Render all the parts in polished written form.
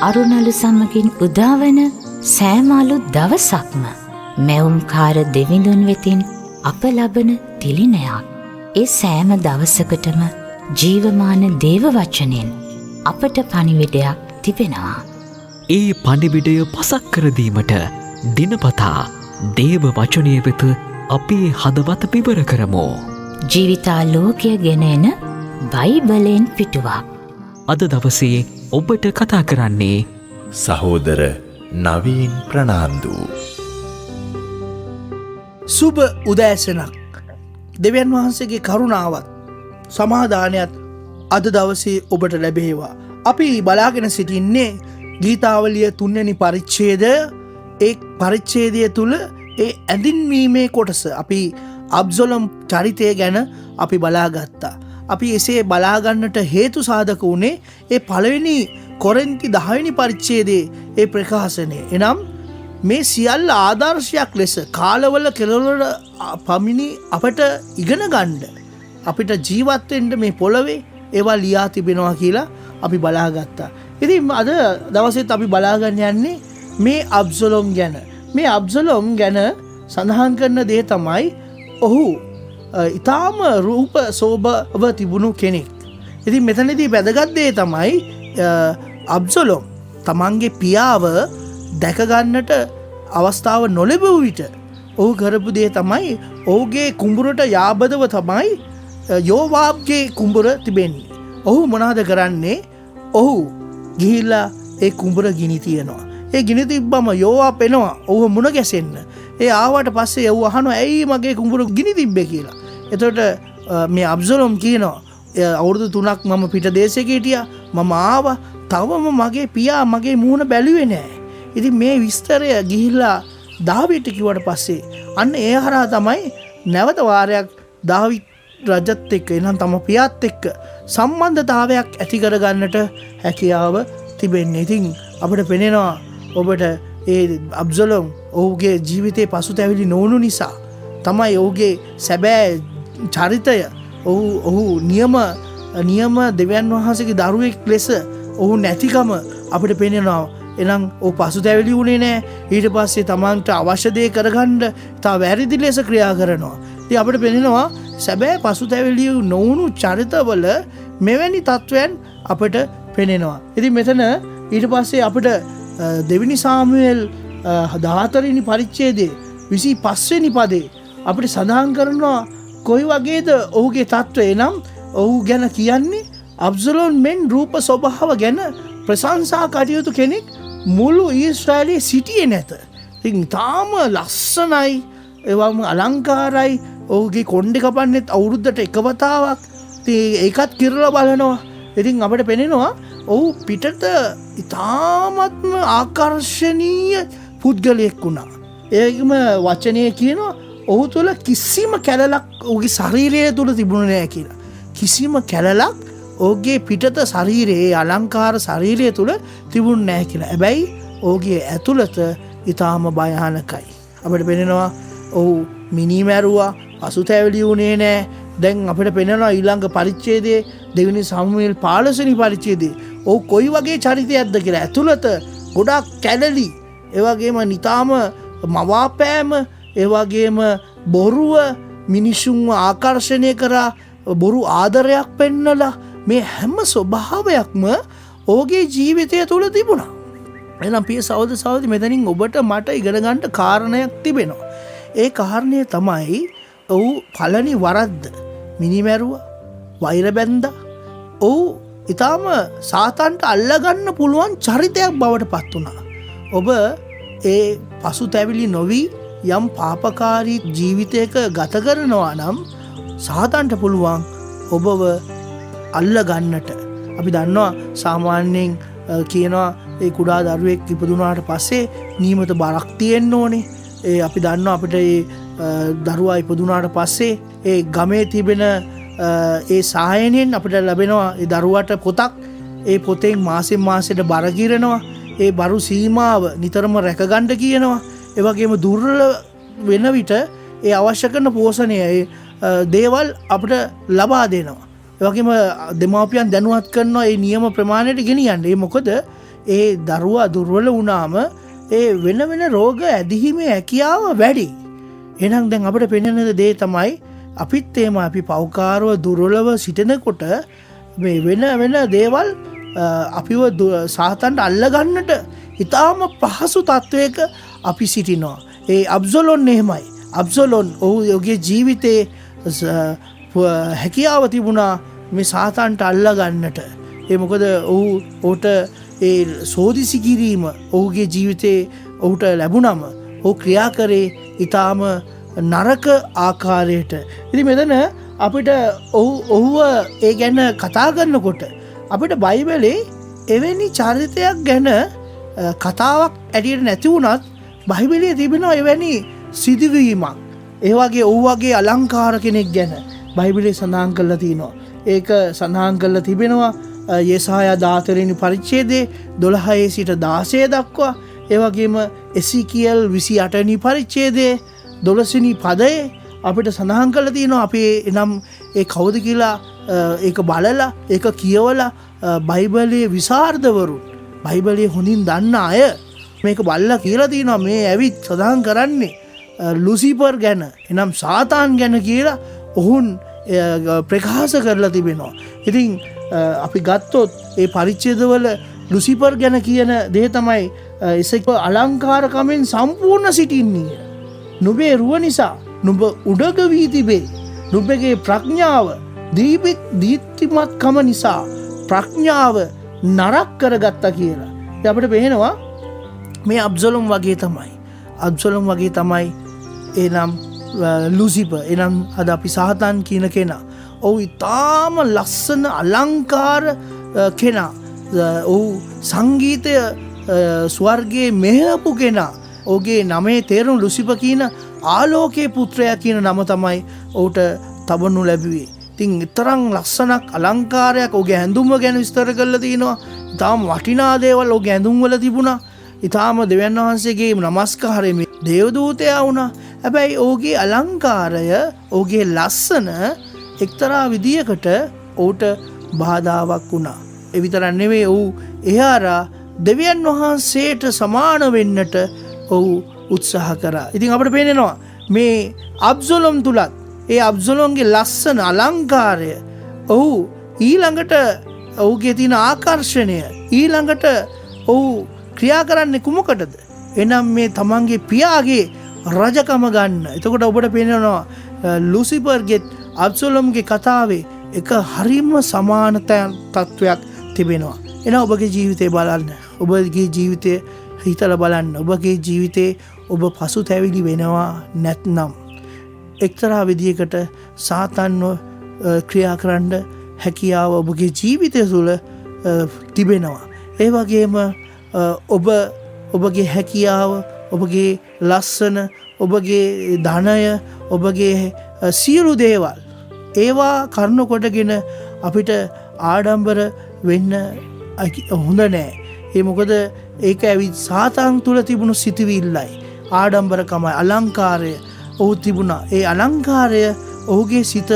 අරුණලු සමගින් උදාවන සෑමාලු දවසක්ම මැවුම්කාර දෙවිඳුන් වෙතින් අප ලබන තිලිනයක්. ඒ සෑම දවසකටම ජීවමාන දේව වචනෙන් අපට පණිවිඩයක් තිබෙනවා. ඒ පණිවිඩය පසක් කර දීමට දිනපතා දේව වචනය වෙත අපේ හදවත පිබර කරමු. ජීවිතාලෝකය ගෙන එන බයිබලෙන් පිටුවක්. අද දවසේ ඔබට කතා කරන්නේ සහෝදර නවීන් ප්‍රනාන්දු. සුබ උදෑසනක්. දෙවියන් වහන්සේගේ කරුණාවත් සමාදානයත් අද දවසේ ඔබට ලැබේවා. අපි බලාගෙන සිටින්නේ ගීතාවලිය 3 වෙනි පරිච්ඡේදය. ඒ පරිච්ඡේදය තුල ඒ ඇඳින්වීමේ කොටස අපි අබ්සලොම් චරිතය ගැන අපි බලාගත්තා. අපි එසේ බලාගන්නට හේතු සාධක වුණේ ඒ පළවෙනි කොරින්ති 10 වෙනි පරිච්ඡේදයේ ඒ ප්‍රකාශනය. එනම් මේ සියල්ල ආදර්ශයක් ලෙස කාලවල කෙළවර පමිණි අපට ඉගෙන ගන්න අපිට ජීවත් වෙන්න මේ පොළවේ ඒවා ලියා තිබෙනවා කියලා අපි බලාගත්තා. ඉතින් අද දවසේත් අපි බලාගන්න යන්නේ මේ අබ්සලොම් ගැන. මේ අබ්සලොම් ගැන සඳහන් කරන දේ තමයි ඔහු ඊටාම රූප සෝභව තිබුණු කෙනෙක්. ඉතින් මෙතනදී වැදගත් දේ තමයි අබ්සලොම් තමන්ගේ පියාව දැක ගන්නට අවස්ථාව නොලැබුව විට ඔහු කරපු දේ තමයි ඔහුගේ කුඹුරට යාබදව තමයි යෝවාබ්ගේ කුඹුර තිබෙන්නේ. ඔහු මොනවද කරන්නේ? ඔහු ගිහිල්ලා ඒ කුඹුර ගිනි තියනවා. ඒ ගිනි තිබ්බම යෝවාබ් එනවා ඔහු මුණ ගැසෙන්න. ඒ ආවට පස්සේ ඔහු අහනවා ඇයි මගේ කුඹුර ගිනි තිබ්බේ කියලා. එතකොට මේ අබ්සලොම් කියනවා අවුරුදු 3ක් මම පිට දේශයක හිටියා. මම ආවා. තවම මගේ පියා මගේ මූණ බැලුවේ නැහැ. ඉතින් මේ විස්තරය ගිහිල්ලා දාවිඩට කිව්වට පස්සේ අන්න ඒ හරහා තමයි නැවත වාරයක් දාවිඩ් රජත් එක්ක එනම් තම පියාත් එක්ක සම්බන්ධතාවයක් ඇති කරගන්නට හැකියාව තිබෙන්නේ. ඉතින් අපිට පෙනෙනවා ඔබට ඒ අබ්සලොම් ඔහුගේ ජීවිතේ පසුතැවිලි නොවුණු නිසා තමයි ඔහුගේ සැබෑ චරිතය ඔහු නියම දෙවියන් වහන්සේගේ දරුවෙක් ලෙස ඔහු නැතිකම අපිට පෙනෙනවා. එනම් ඔහු පසුතැවිලි වුණේ නැහැ. ඊට පස්සේ තමන්ට අවශ්‍ය දේ කරගන්න තා වැරදි ලෙස ක්‍රියා කරනවා. ඉතින් අපිට පෙනෙනවා සැබෑ පසුතැවිලි නොවුණු චරිතවල මෙවැනි තත්වයන් අපිට පෙනෙනවා. ඉතින් මෙතන ඊට පස්සේ අපිට දෙවෙනි සාමුවෙල් 14 වෙනි පරිච්ඡේදයේ 25 වෙනි පදේ අපිට සඳහන් කරනවා කොයි වගේද ඔහුගේ තත්වය. එනම් ඔහු ගැන කියන්නේ අබ්සලොම් මෙන් රූප ස්වභාව ගැන ප්‍රශංසා කටයුතු කෙනෙක් මුළු ඊශ්‍රායලයේ සිටියේ නැත. ඉතින් තාම ලස්සනයි, ඒවම අලංකාරයි. ඔහුගේ කොණ්ඩේ කපන්නෙත් අවුරුද්දට එක වතාවක්. ඉතින් ඒකත් කිරලා බලනවා. ඉතින් අපිට පෙනෙනවා ඔහු පිටට ඉතාමත්ම ආකර්ශනීය පුද්ගලයෙක් වුණා. ඒකම වචනය කියනවා ඔහු තුළ කිසිම කැලලක් ඔහුගේ ශරීරය තුළ තිබුණේ නැහැ කියලා. කිසිම කැලලක් ඔහුගේ පිටත ශරීරයේ අලංකාර ශරීරය තුළ තිබුණ නැහැ කියලා. හැබැයි ඔහුගේ ඇතුළත ඊටාම භයානකයි. අපිට පෙනෙනවා ඔහු මිනිමැරුවා, පසුතැවිලි වුණේ නැහැ. දැන් අපිට පෙනෙනවා ඊළඟ පරිච්ඡේදයේ දෙවෙනි සාමුවෙල් 15 වෙනි පරිච්ඡේදයේ ඔහු කොයි වගේ චරිතයක්ද කියලා. ඇතුළත ගොඩාක් කැලලි, ඒ වගේම ඊටාම මවාපෑම, ඒ වගේම බොරුව, මිනිසුන්ව ආකර්ෂණය කරා බොරු ආදරයක් පෙන්නලා මේ හැම ස්වභාවයක්ම ඔහුගේ ජීවිතය තුළ තිබුණා. එහෙනම් පිය සහෝදර සහෝදරි මෙතනින් ඔබට මට ඉගෙන ගන්න කාරණයක් තිබෙනවා. ඒ කාරණය තමයි ඔහු පළවෙනි වරද්ද මිනිමැරුවා, වෛර බැන්දා. ඔහු ඊටාම සාතන්ට අල්ලගන්න පුළුවන් චරිතයක් බවට පත් වුණා. ඔබ ඒ පසුතැවිලි නොවි යම් පාපකාරී ජීවිතයක ගත කරනවා නම් සාතන්ට පුළුවන් ඔබව අල්ල ගන්නට. අපි දන්නවා සාමාන්‍යයෙන් කියනවා ඒ කුඩා දරුවෙක් ඉපදුනාට පස්සේ නියමිත බරක් තියෙන්න ඕනේ. අපි දන්නවා අපිට ඒ දරුවා ඉපදුනාට පස්සේ ඒ ගමේ තිබෙන ඒ සායනයෙන් අපිට ලැබෙනවා ඒ දරුවට පොතක්. ඒ පොතෙන් මාසෙන් මාසෙට බර කිරනවා. ඒ බරු සීමාව නිතරම රැකගන්න කියනවා. ඒ වගේම දුර්වල වෙන විට ඒ අවශ්‍ය කරන පෝෂණය දේවල් අපිට ලබා දෙනවා. ඒ වගේම දෙමාපියන් දැනුවත් කරනවා ඒ නියම ප්‍රමාණයට ගෙනියන්න. ඒ මොකද ඒ දරුවා දුර්වල වුණාම ඒ වෙන වෙන රෝග ඇදිහිමේ හැකියාව වැඩි. එහෙනම් දැන් අපිට පෙනෙන දේ තමයි අපිත් එහෙම අපි පෞකාරව දුර්වලව සිටිනකොට මේ වෙන වෙන දේවල් අපිව සාතන්ට අල්ලගන්නට ඉතාම පහසු තත්වයක අපි සිටිනවා. ඒ අබ්සලොන් එහෙමයි. අබ්සලොන් ඔහුගේ ජීවිතේ හැකියාව තිබුණා මේ සාතන්ට අල්ලගන්නට. ඒ මොකද ඔහුට ඒ සෝදිසි කිරීම ඔහුගේ ජීවිතේ ඔහුට ලැබුණම ඔහු ක්‍රියා කරේ ඉතාම නරක ආකාරයට. ඉතින් මෙතන අපිට ඔහුව ඒ ගැන කතා කරනකොට අපිට බයිබලේ එවැනි චරිතයක් ගැන කතාවක් ඇටියට නැති වුණත් බයිබලයේ තිබෙනවා එවැනි සිදුවීමක්. ඒ වගේ ඔහු වගේ අලංකාර කෙනෙක් ගැන බයිබලයේ සඳහන් කරලා තියෙනවා. ඒක සඳහන් කරලා තිබෙනවා යෙසායා 14 වෙනි පරිච්ඡේදයේ 12 සිට 16 දක්වා. ඒ වගේම එසීකියල් 28 වෙනි පරිච්ඡේදයේ 12 වෙනි පදයේ අපිට සඳහන් කරලා තියෙනවා අපි එනම් ඒ කවුද කියලා ඒක බලලා ඒක කියවලා බයිබලයේ විසරදවරුන් බයිබලයේ හොඳින් දන්න අය මේක බලලා කියලා තියෙනවා මේ ඇවිත් සඳහන් කරන්නේ ලුසිෆර් ගැන එනම් සාතාන් ගැන කියලා ඔවුන් ප්‍රකාශ කරලා තිබෙනවා. ඉතින් අපි ගත්තොත් ඒ පරිච්ඡේදවල ලුසිෆර් ගැන කියන දේ තමයි එසේක අලංකාරකමෙන් සම්පූර්ණ සිටින්නේ. නුඹේ රුව නිසා නුඹ උඩග වී තිබේ. නුඹගේ ප්‍රඥාව දීප්තිමත්කම නිසා ප්‍රඥාව නරක කරගත්තා කියලා. අපිට පේනවා මේ අබ්සලොම් වගේ තමයි. අබ්සලොම් වගේ තමයි එනම් ලුසිෆර් එනම් අද අපි සාතාන් කියන කෙනා. ඔහු ඉතාම ලස්සන අලංකාර කෙනා. ඔහු සංගීතය ස්වර්ගයේ මෙහෙයපු කෙනා. ඔහුගේ නමේ තේරුම ලුසිෆර් කියන ආලෝකයේ පුත්‍රයා කියන නම තමයි ඔහුට තබනු ලැබුවේ. ඉතින් තරම් ලස්සනක් අලංකාරයක් ඔහුගේ ඇඳුම ගැන විස්තර කරලා තිනවා. ඉතාම වටිනා දේවල් ඔහුගේ ඇඳුම් වල තිබුණා. ඉතාම දෙවියන් වහන්සේගේ නමස්කාරයේ මේ දේවදූතයා වුණා. හැබැයි ඔහුගේ අලංකාරය ඔහුගේ ලස්සන එක්තරා විදියකට ඔහුට බාධාවක් වුණා. ඒ විතරක් නෙවෙයි ඔහු එහාරා දෙවියන් වහන්සේට සමාන වෙන්නට ඔහු උත්සාහ කරා. ඉතින් අපිට පේනවා මේ අබ්සලොම් තුලත් ඒ අබ්සලොම්ගේ ලස්සන අලංකාරය ඔහු ඊළඟට ඔහුගේ තියෙන ආකර්ෂණය ඊළඟට ඔහු ක්‍රියා කරන්නේ කුමකටද? එනම් මේ තමන්ගේ පියාගේ රජකම ගන්න. එතකොට ඔබට පේනවා ලුසිෆර්ගේ අබ්සලොම්ගේ කතාවේ එක හරිම සමාන තත්වයක් තිබෙනවා. එන ඔබගේ ජීවිතේ බලන්න. ඔබගේ ජීවිතය හිතලා බලන්න. ඔබගේ ජීවිතේ ඔබ පසුතැවිලි වෙනවා නැත්නම් එක්තරා විදියකට සාතන්ව ක්‍රියා කරන්න හැකියාව ඔබගේ ජීවිතය තුළ තිබෙනවා. ඒ වගේම ඔබගේ හැකියාව ඔබගේ ලස්සන ඔබගේ ධනය ඔබගේ සියලු දේවල් ඒවා කරුණු කොටගෙන අපිට ආඩම්බර වෙන්න හොඳ නෑ. ඒ මොකද ඒක ඇවිත් සාතන් තුළ තිබුණු සිතුවිල්ලයි ආඩම්බරකමයි අලංකාරය ඔහු තිබුණා. ඒ අලංකාරය ඔහුගේ සිත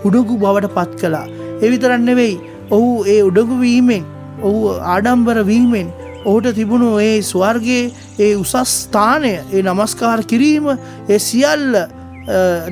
උඩඟු බවට පත් කළා. ඒ විතරක් නෙවෙයි ඔහු ඒ උඩඟු වීමෙන් ඔහු ආඩම්බර වීමෙන් ඔහුට තිබුණු ඒ ස්වර්ගයේ ඒ උසස් ස්ථානය ඒ නමස්කාර කිරීම ඒ සියල්ල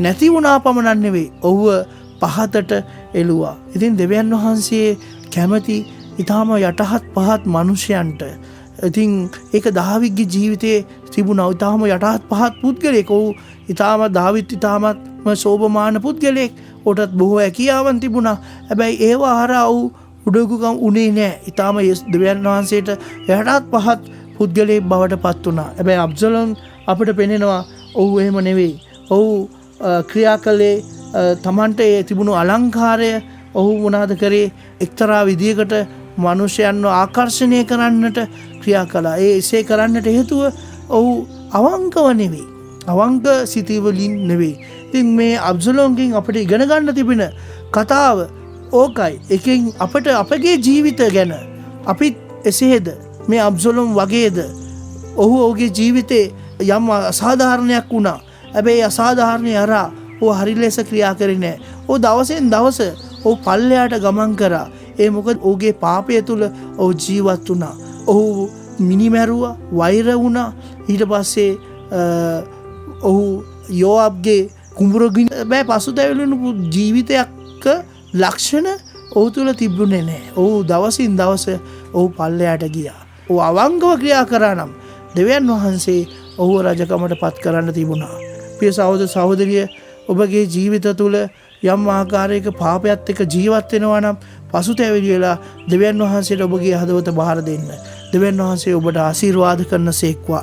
නැති වුණා පමණක් නෙවෙයි ඔහුව පහතට එළුවා. ඉතින් දෙවියන් වහන්සේ කැමති ඊටාම යටහත් පහත් මිනිසයන්ට. ඉතින් ඒක දාවිද්ගේ ජීවිතයේ තිබුණා. ඊටාම යටහත් පහත් පුද්ගලෙක්. ඔහු ඊටාම දාවිද් ඊටාමත්ම සෝභමාන පුද්ගලෙක්. ඔහුටත් බොහෝ හැකියාවන් තිබුණා. හැබැයි ඒව හරහා ඔහු උඩඟුකම් උනේ නැහැ. ඊටාම දෙවියන් වහන්සේට යටහත් පහත් පුද්ගලෙක් බවට පත් වුණා. හැබැයි අබ්සලොම් අපිට පෙනෙනවා ඔහු එහෙම නෙවෙයි. ඔහු ක්‍රියා කළේ තමන්ට ඒ තිබුණු අලංකාරය ඔහු මොනවාද කරේ එක්තරා විදියකට මිනිසයන්ව ආකර්ෂණය කරන්නට ක්‍රියා කළා. ඒ එසේ කරන්නට හේතුව ඔහු අවංකව නෙවෙයි. අවංක සිතවිලින් නෙවෙයි. ඉතින් මේ අබ්සලොම්ගෙන් අපිට ඉගෙන ගන්න තිබෙන කතාව ඕකයි. එකෙන් අපිට අපගේ ජීවිත ගැන අපිත් එසේද මේ අබ්සලොම් වගේද ඔහුගේ ජීවිතේ යම් අසාධාරණයක් වුණා. හැබැයි අසාධාරණේ අරා ඔහු හරි ලෙස ක්‍රියා කරේ නැහැ. ඔහු දවසෙන් දවස ඔහු පල්ලෙහාට ගමන් කරා. ඒ මොකද ඔහුගේ පාපය තුල ඔහු ජීවත් වුණා. ඔහු මිනිමැරුවා වෛර වුණා ඊට පස්සේ ඔහු යෝඅබ්ගේ කුඹුරගින් බෑ පසුතැවිලුණු ජීවිතයක ලක්ෂණ ඔහු තුළ තිබුණේ නෑ. ඔහු දවසින් දවස ඔහු පල්ලයට ගියා. ඔහු අවංගව ක්‍රියා කරා නම් දෙවියන් වහන්සේ ඔහුව රජකමට පත් කරන්න තිබුණා. ප්‍රිය සහෝදර සහෝදරිය ඔබගේ ජීවිත තුළ යම් ආකාරයක පාපයත් එක්ක ජීවත් වෙනවා නම් පසුතැවිලි වෙලා දෙවියන් වහන්සේට ඔබගේ හදවත බාර දෙන්න. දෙවියන් වහන්සේ ඔබට ආශිර්වාද කරන සේක්වා.